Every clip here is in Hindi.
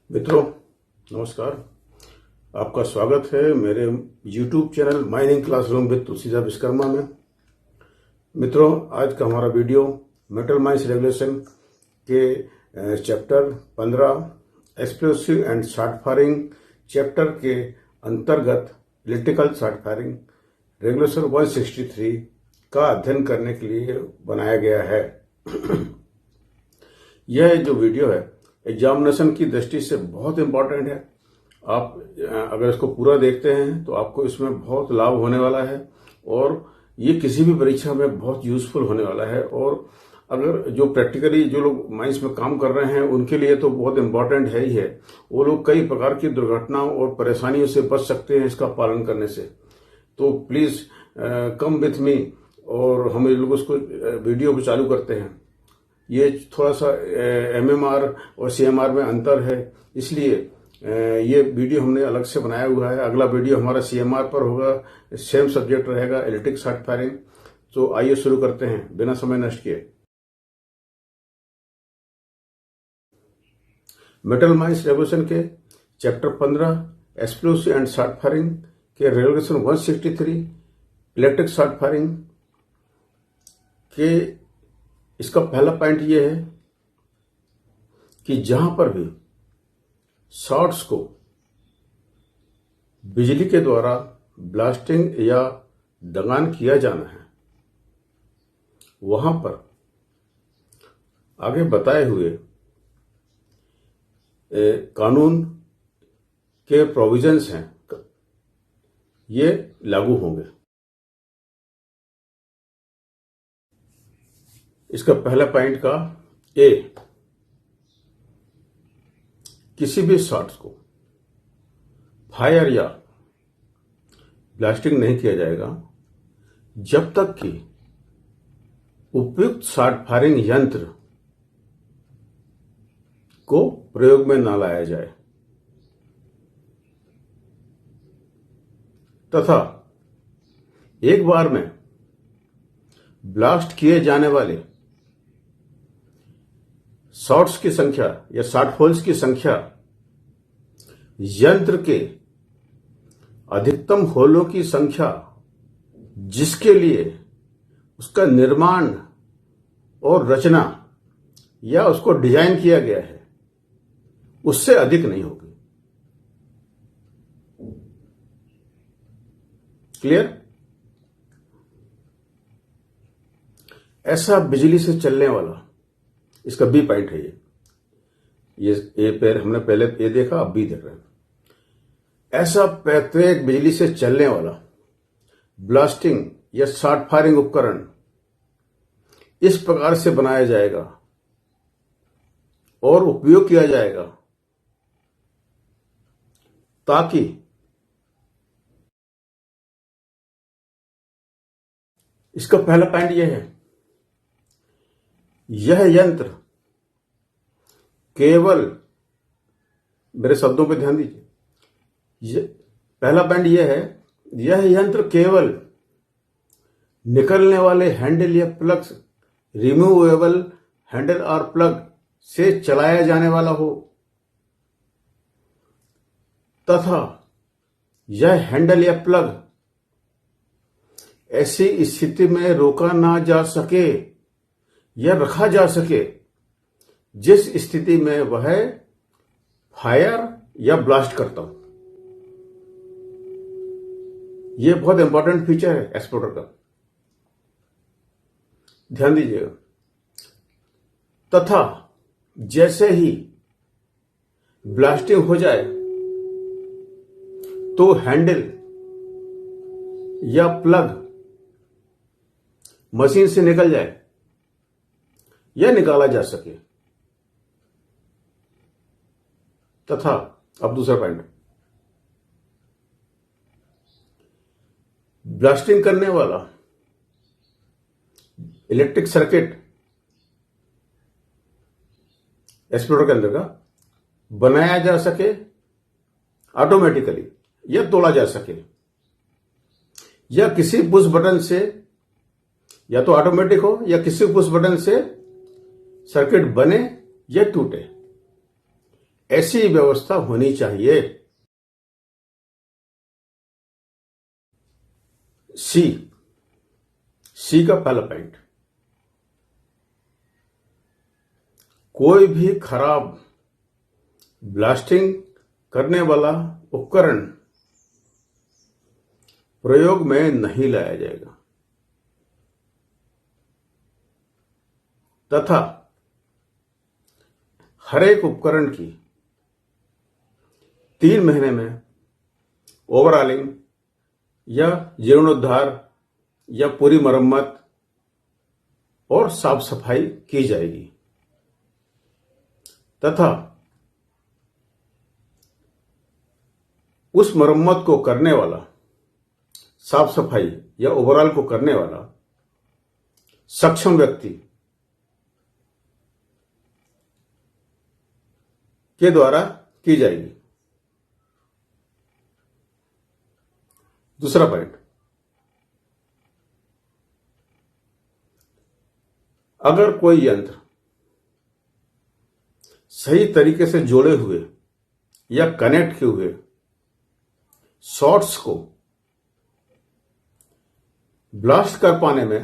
मित्रों, नमस्कार। आपका स्वागत है मेरे YouTube channel mining classroom with Tulsidas Vishwakarma में। मित्रों, आज का हमारा वीडियो मेटल माइंस रेगुलेशन के chapter 15 explosive and short firing chapter के अंतर्गत इलेक्ट्रिकल शॉर्ट फायरिंग रेगुलेशन 163 का अध्ययन करने के लिए बनाया गया है। यह जो वीडियो है एग्जामिनेशन की दृष्टि से बहुत इंपॉर्टेंट है। आप अगर इसको पूरा देखते हैं तो आपको इसमें बहुत लाभ होने वाला है और ये किसी भी परीक्षा में बहुत यूजफुल होने वाला है। और अगर जो प्रैक्टिकली जो लोग माइंस में काम कर रहे हैं उनके लिए तो बहुत इंपॉर्टेंट है ही है। वो लोग कई प्रकार की दुर्घटनाओं और परेशानियों से बच सकते हैं इसका पालन करने से। तो प्लीज कम विथ मी और हम लोग उसको वीडियो को चालू करते हैं। ये थोड़ा सा एमएमआर और सीएमआर में अंतर है, इसलिए ये वीडियो हमने अलग से बनाया हुआ है। अगला वीडियो हमारा सीएमआर पर होगा, सेम सब्जेक्ट रहेगा, इलेक्ट्रिक शॉर्ट फायरिंग। तो आइए शुरू करते हैं बिना समय नष्ट किए। मेटल माइंस रेगुलेशन के chapter 15 explosive and short firing के रेगुलेशन 163 इलेक्ट्रिक शॉर्ट फायरिंग के इसका पहला पॉइंट यह है कि जहां पर भी शॉर्ट्स को बिजली के द्वारा ब्लास्टिंग या दगान किया जाना है, वहां पर आगे बताए हुए कानून के प्रोविजंस हैं, ये लागू होंगे। इसका पहला पॉइंट का ए, किसी भी शॉट्स को फायर या ब्लास्टिंग नहीं किया जाएगा जब तक कि उपयुक्त शॉर्ट फायरिंग यंत्र को प्रयोग में न लाया जाए तथा एक बार में ब्लास्ट किए जाने वाले शॉट्स की संख्या या शॉर्ट होल्स की संख्या यंत्र के अधिकतम होलों की संख्या जिसके लिए उसका निर्माण और रचना या उसको डिजाइन किया गया है उससे अधिक नहीं होगी। क्लियर? ऐसा बिजली से चलने वाला, इसका बी पॉइंट है ये ए पैर हमने पहले ए देखा, अब बी देख रहे हैं। ऐसा प्रत्येक बिजली से चलने वाला ब्लास्टिंग या शॉर्ट फायरिंग उपकरण इस प्रकार से बनाया जाएगा और उपयोग किया जाएगा ताकि इसका पहला पॉइंट यह है, यह यंत्र केवल, मेरे शब्दों पर ध्यान दीजिए, पहला पॉइंट यह है, यह यंत्र केवल निकलने वाले हैंडल या प्लग, रिमूवेबल हैंडल और प्लग से चलाया जाने वाला हो तथा यह हैंडल या प्लग ऐसी स्थिति में रोका ना जा सके या रखा जा सके जिस स्थिति में वह फायर या ब्लास्ट करता हो। यह बहुत इंपॉर्टेंट फीचर है एक्सप्लोडर का, ध्यान दीजिएगा। तथा जैसे ही ब्लास्टिंग हो जाए तो हैंडल या प्लग मशीन से निकल जाए या निकाला जा सके। तथा अब दूसरा पॉइंट, ब्लास्टिंग करने वाला इलेक्ट्रिक सर्किट एक्सप्लोडर के अंदर का बनाया जा सके ऑटोमेटिकली या तोड़ा जा सके, या किसी पुश बटन से, या तो ऑटोमेटिक हो या किसी पुश बटन से सर्किट बने या टूटे। ऐसी व्यवस्था होनी चाहिए। सी सी का पहला पॉइंट, कोई भी खराब ब्लास्टिंग करने वाला उपकरण प्रयोग में नहीं लाया जाएगा तथा हर एक उपकरण की 3 महीने में ओवरऑलिंग या जीर्णोद्धार या पूरी मरम्मत और साफ सफाई की जाएगी तथा उस मरम्मत को करने वाला, साफ सफाई या ओवरऑल को करने वाला सक्षम व्यक्ति के द्वारा की जाएगी। दूसरा पॉइंट, अगर कोई यंत्र सही तरीके से जोड़े हुए या कनेक्ट किए हुए शॉर्ट्स को ब्लास्ट कर पाने में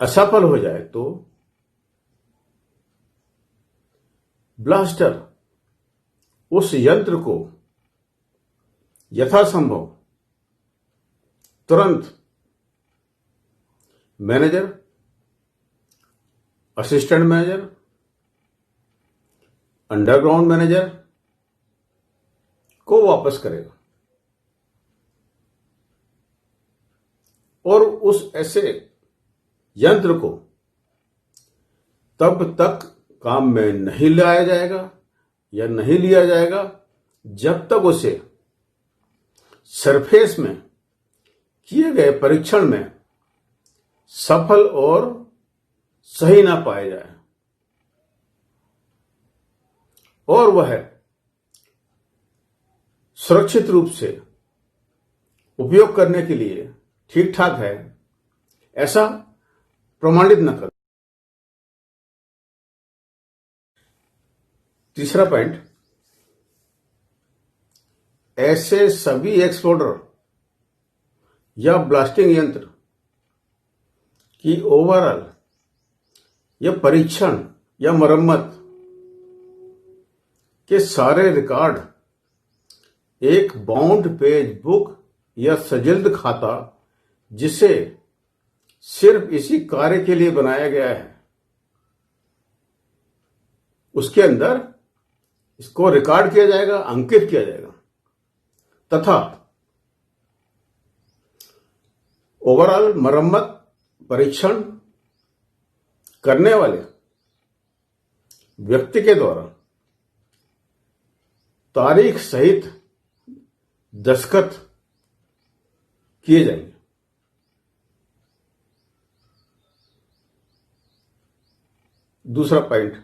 असफल हो जाए तो ब्लास्टर उस यंत्र को यथासंभव तुरंत manager, assistant manager, underground manager को वापस करेगा और उस ऐसे यंत्र को तब तक काम में नहीं लाया जाएगा या नहीं लिया जाएगा जब तक उसे सरफेस में किए गए परीक्षण में सफल और सही ना पाया जाए और वह सुरक्षित रूप से उपयोग करने के लिए ठीक ठाक है ऐसा प्रमाणित न कर। तीसरा पॉइंट, ऐसे सभी एक्सप्लोडर या ब्लास्टिंग यंत्र की ओवरऑल या परीक्षण या मरम्मत के सारे रिकॉर्ड एक बाउंड पेज बुक या सजिल्द खाता, जिसे सिर्फ इसी कार्य के लिए बनाया गया है, उसके अंदर इसको रिकॉर्ड किया जाएगा, अंकित किया जाएगा तथा ओवरऑल मरम्मत परीक्षण करने वाले व्यक्ति के द्वारा तारीख सहित दस्तखत किए जाएंगे। दूसरा पॉइंट,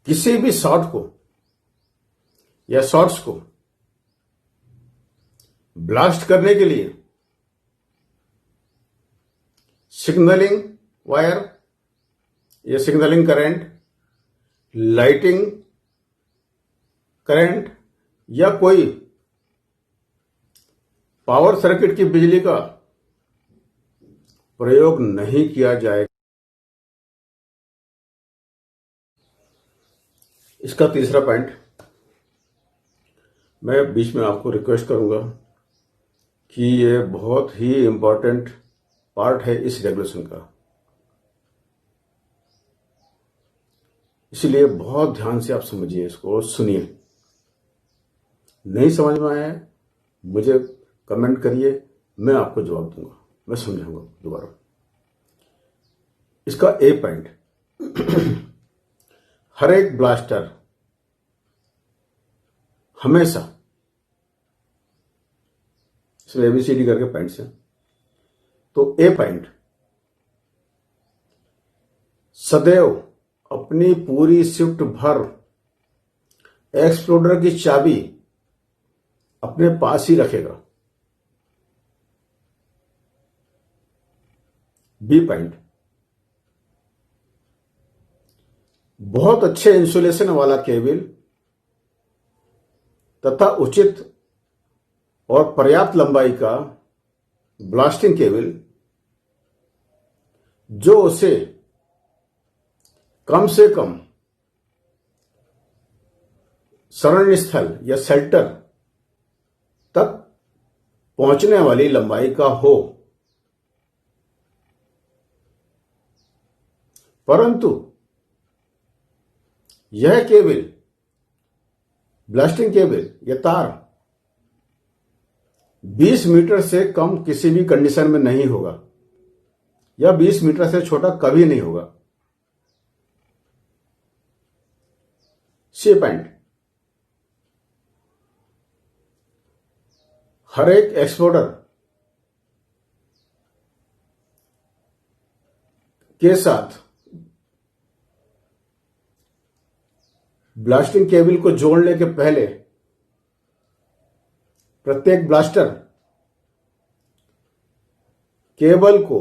किसी भी शॉट को या शॉट्स को ब्लास्ट करने के लिए सिग्नलिंग वायर या सिग्नलिंग करंट, लाइटिंग करंट या कोई पावर सर्किट की बिजली का प्रयोग नहीं किया जाएगा। इसका तीसरा पॉइंट, मैं बीच में आपको रिक्वेस्ट करूंगा कि ये बहुत ही इंपॉर्टेंट पार्ट है इस रेगुलेशन का, इसलिए बहुत ध्यान से आप समझिए, इसको सुनिए। नहीं समझ में आया मुझे कमेंट करिए, मैं आपको जवाब दूंगा, मैं समझाऊंगा दोबारा। इसका ए पॉइंट, हर एक ब्लास्टर हमेशा, इसमें एबीसीडी करके पॉइंट्स हैं, तो ए पॉइंट, सदैव अपनी पूरी शिफ्ट भर एक्सप्लोडर की चाबी अपने पास ही रखेगा। बी पॉइंट, बहुत अच्छे इंसुलेशन वाला केबल तथा उचित और पर्याप्त लंबाई का ब्लास्टिंग केबल जो उसे कम से कम शरण स्थल या शेल्टर तक पहुंचने वाली लंबाई का हो, परंतु यह केबल ब्लास्टिंग केबल या तार 20 मीटर से कम किसी भी कंडीशन में नहीं होगा या 20 मीटर से छोटा कभी नहीं होगा। सी पॉइंट, हर एक एक्सपोर्टर के साथ ब्लास्टिंग केबल को जोड़ने के पहले प्रत्येक ब्लास्टर केबल को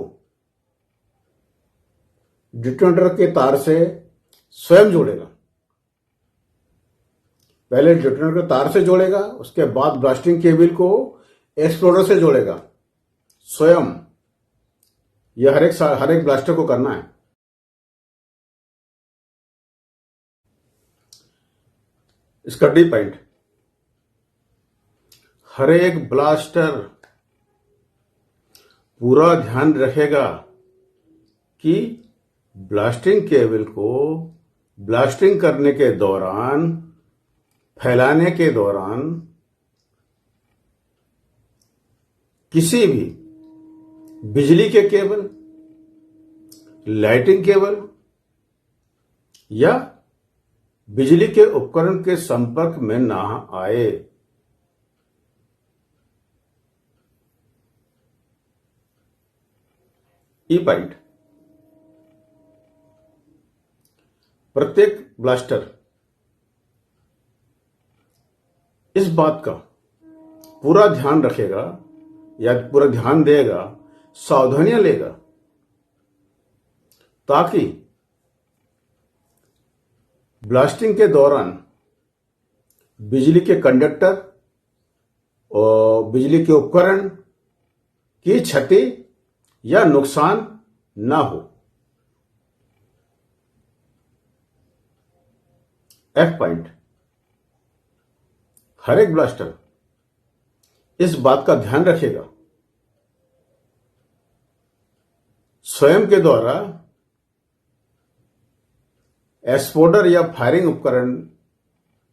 डिटोनेटर के तार से स्वयं जोड़ेगा। पहले डिटोनेटर के तार से जोड़ेगा, उसके बाद ब्लास्टिंग केबल को एक्सप्लोडर से जोड़ेगा स्वयं। यह हर एक ब्लास्टर को करना है। इसका डी पॉइंट, हर एक ब्लास्टर पूरा ध्यान रखेगा कि ब्लास्टिंग केबल को ब्लास्टिंग करने के दौरान, फैलाने के दौरान किसी भी बिजली के केबल, लाइटिंग केबल या बिजली के उपकरण के संपर्क में ना आए। ई पॉइंट, प्रत्येक ब्लास्टर इस बात का पूरा ध्यान रखेगा या पूरा ध्यान देगा, सावधानियां लेगा, ताकि ब्लास्टिंग के दौरान बिजली के कंडक्टर और बिजली के उपकरण की क्षति या नुकसान ना हो। एफ पॉइंट, हर एक ब्लास्टर इस बात का ध्यान रखेगा स्वयं के द्वारा एक्सपोर्टर या फायरिंग उपकरण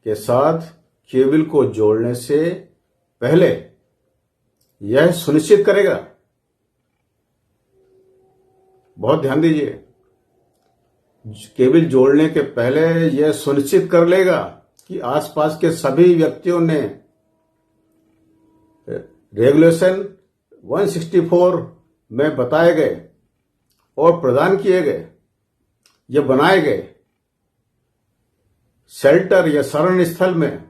के साथ केबल को जोड़ने से पहले यह सुनिश्चित करेगा, बहुत ध्यान दीजिए, केबल जोड़ने के पहले यह सुनिश्चित कर लेगा कि आसपास के सभी व्यक्तियों ने रेगुलेशन 164 में बताए गए और प्रदान किए गए या बनाए गए शेल्टर या शरण स्थल में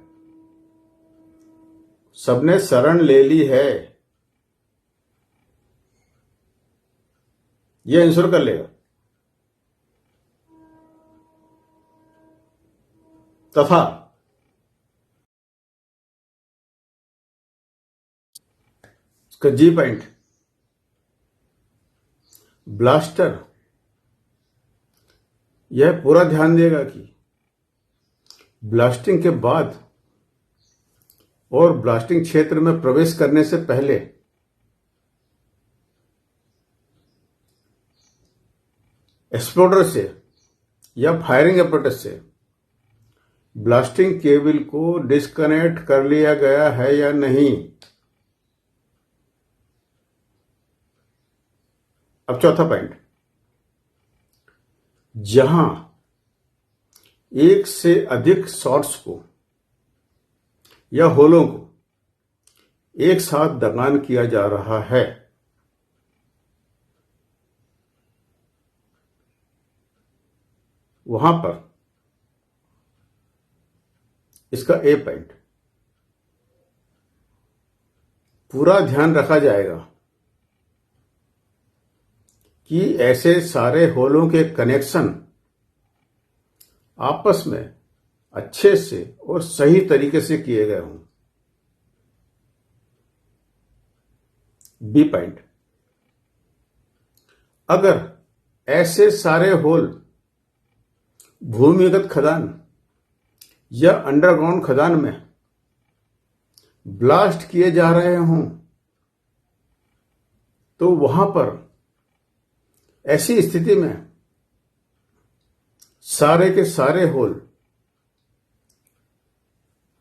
सबने शरण ले ली है, यह इंश्योर कर लेगा। तथा इसका जी पॉइंट, ब्लास्टर यह पूरा ध्यान देगा कि ब्लास्टिंग के बाद और ब्लास्टिंग क्षेत्र में प्रवेश करने से पहले एक्सप्लोडर से या फायरिंग apparatus से ब्लास्टिंग केबल को डिस्कनेक्ट कर लिया गया है या नहीं। अब चौथा पॉइंट, जहां एक से अधिक शॉट्स को या होलों को एक साथ दगान किया जा रहा है, वहां पर इसका ए पॉइंट, पूरा ध्यान रखा जाएगा कि ऐसे सारे होलों के कनेक्शन आपस में अच्छे से और सही तरीके से किए गए हों। बी पॉइंट, अगर ऐसे सारे होल भूमिगत खदान या अंडरग्राउंड खदान में ब्लास्ट किए जा रहे हों तो वहां पर ऐसी स्थिति में सारे के सारे होल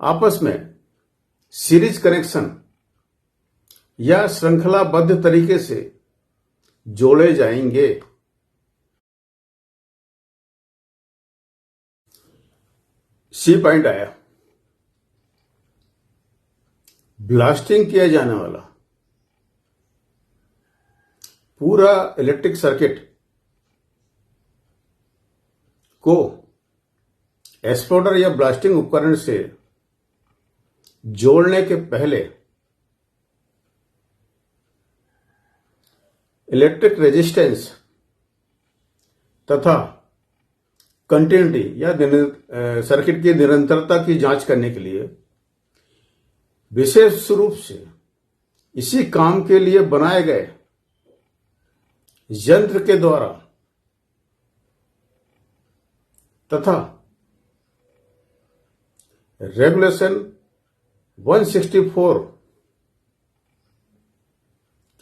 आपस में सीरीज कनेक्शन या श्रृंखलाबद्ध तरीके से जोड़े जाएंगे। सी पॉइंट आया, ब्लास्टिंग किया जाने वाला पूरा इलेक्ट्रिक सर्किट को एक्सप्लोडर या ब्लास्टिंग उपकरण से जोड़ने के पहले इलेक्ट्रिक रेजिस्टेंस तथा कंटिन्यूटी या सर्किट की निरंतरता की जांच करने के लिए विशेष रूप से इसी काम के लिए बनाए गए यंत्र के द्वारा तथा रेगुलेशन 164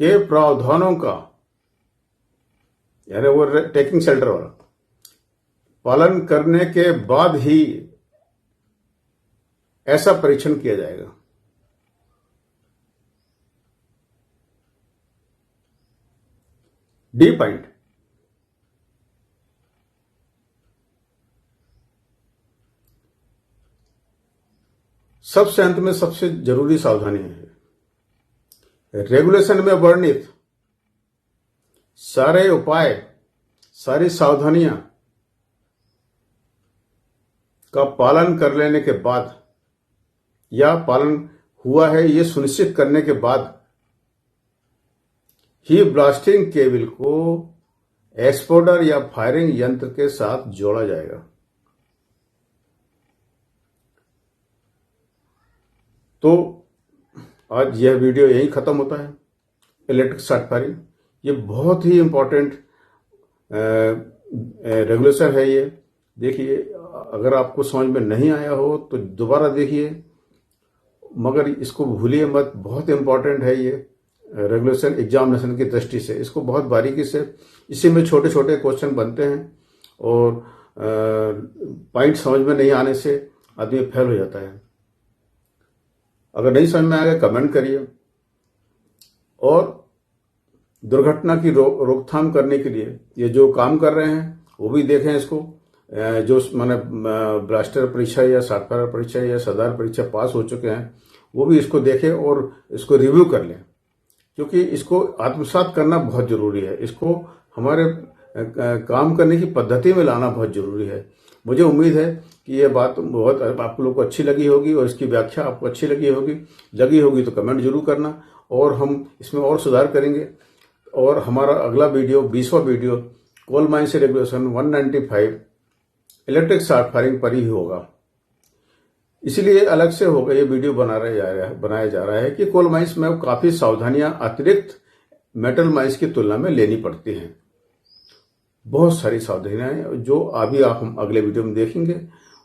के प्रावधानों का, यानी वो टेकिंग शेल्टर वाला, पालन करने के बाद ही ऐसा परीक्षण किया जाएगा। डी पॉइंट, सबसे अंत में सबसे जरूरी सावधानी है। रेगुलेशन में वर्णित सारे उपाय, सारी सावधानियां का पालन कर लेने के बाद या पालन हुआ है ये सुनिश्चित करने के बाद ही ब्लास्टिंग केबल को एक्सप्लोडर या फायरिंग यंत्र के साथ जोड़ा जाएगा। तो आज यह वीडियो यहीं खत्म होता है। इलेक्ट्रिक शॉर्ट फायरिंग ये बहुत ही इंपॉर्टेंट रेगुलेशन है। ये देखिए, अगर आपको समझ में नहीं आया हो तो दोबारा देखिए, मगर इसको भूलिए मत। बहुत इंपॉर्टेंट है ये रेगुलेशन एग्जामिनेशन की दृष्टि से। इसको बहुत बारीकी से, इसी में छोटे छोटे क्वेश्चन बनते हैं और पॉइंट समझ में नहीं आने से आदमी फेल हो जाता है। अगर नहीं समझ में आएगा कमेंट करिए। और दुर्घटना की रोकथाम करने के लिए ये जो काम कर रहे हैं वो भी देखें। इसको जो माने ब्लास्टर परीक्षा या शॉर्ट फायर परीक्षा या सरदार परीक्षा पास हो चुके हैं वो भी इसको देखें और इसको रिव्यू कर लें, क्योंकि इसको आत्मसात करना बहुत जरूरी है। इसको हमारे काम करने की पद्धति में लाना बहुत जरूरी है। मुझे उम्मीद है कि ये बात बहुत आप लोगों को अच्छी लगी होगी और इसकी व्याख्या आपको अच्छी लगी होगी तो कमेंट जरूर करना और हम इसमें और सुधार करेंगे। और हमारा अगला वीडियो 20वां वीडियो कोल माइन से रेगुलेशन 195 इलेक्ट्रिक शॉर्ट फायरिंग पर ही होगा। इसलिए अलग से होगा ये वीडियो बनाया जा रहा है कि कोल माइंस में काफी सावधानियां अतिरिक्त मेटल माइंस की तुलना में लेनी पड़ती हैं। बहुत सारी सावधानियां जो अभी हम अगले वीडियो में देखेंगे।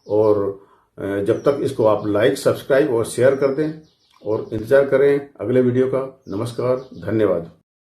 और जब तक इसको आप लाइक, सब्सक्राइब और शेयर कर दें और इंतजार करें अगले वीडियो का। नमस्कार, धन्यवाद।